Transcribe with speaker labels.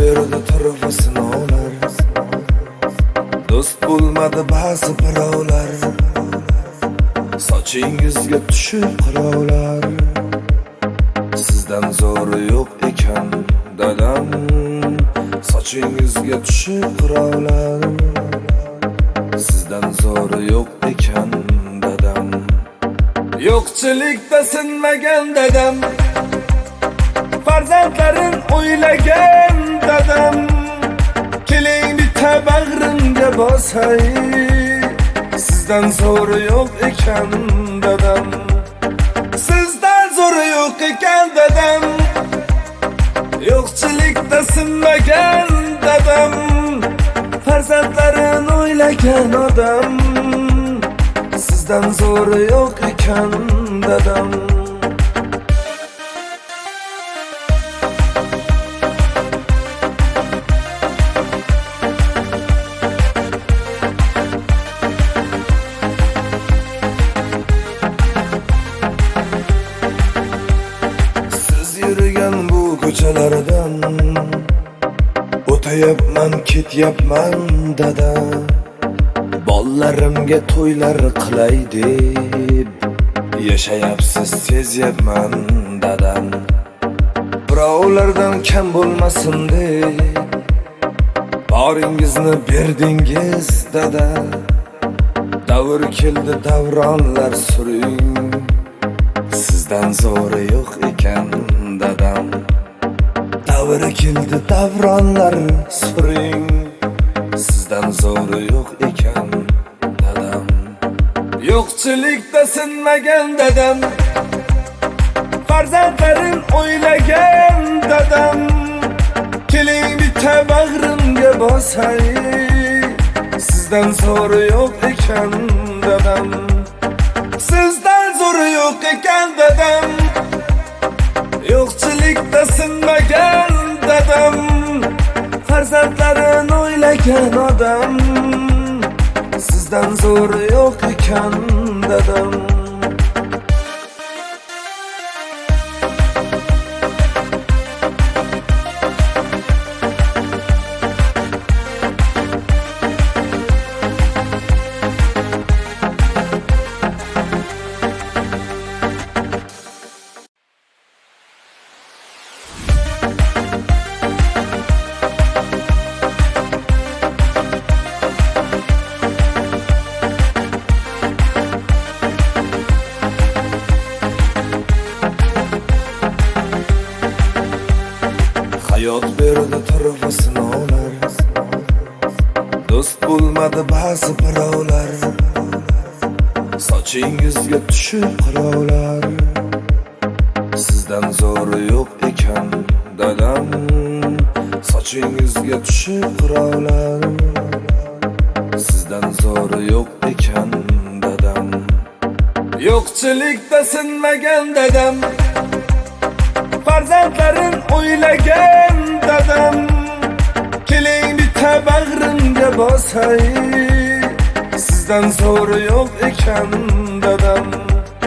Speaker 1: berdi turfa sinovlar, do'st bo'lmadi ba'zi birovlar, sochingizga tushib qirovlar. Sizdan zo'ri yo'q ekan dadam, sochingizga tushib qirovlar. Sizdan zo'ri yo'q ekan dadam. Yo'qchilikda sinmagan dadam, farzandlarin o'ylagan dadam. Keling bitta bag'rimga bosay, sizdan zo'ri yo'q ekan dadam. Sizdan zo'ri yo'q ekan dadam. Yo'qchilikda sinmagan dadam, farzandlarin o'ylagan odam. Sizdan zo'ri yo'q ekan dadam. Siz yurgan bu ko'chalardan o'tayapman, ketyapman dada. Bollarimga to'ylar qilay deb yashayapsiz, sezyapman dadam. Birovlardan kam bo'lmasin deb boringizni berdingiz dada. Davr keldi, davronlar suring, sizdan zo'ri yo'q ekan dadam. Davr keldi, davronlar suring, sizdan zo'ri yo'q ekan dadam. Yo'qchilikda sinmagan dadam, farzandlarin o'ylagan dadam. Keling bitta bag'rimga bosay, sizdan zo'ri yo'q ekan dadam. Sizdan zo'ri yo'q ekan dadam. Yo'qchilikda sinmagan dadam, farzandlarin o'ylagan odam. Sizdan zo'ri yo'q ekan dadam. Hayot berdi turfa sinovlar, do'st bo'lmadi ba'zi birovlar, sochingizga tushib qirovlar. Sizdan zo'ri yo'q ekan dadam, sochingizga tushib qirovlar. Sizdan zo'ri yo'q ekan dadam. Yo'qchilikda sinmagan dadam, farzandlarin o'ylagan dadam. Keling bitta bag'rimga bosay, sizdan zo'ri yo'q ekan dadam.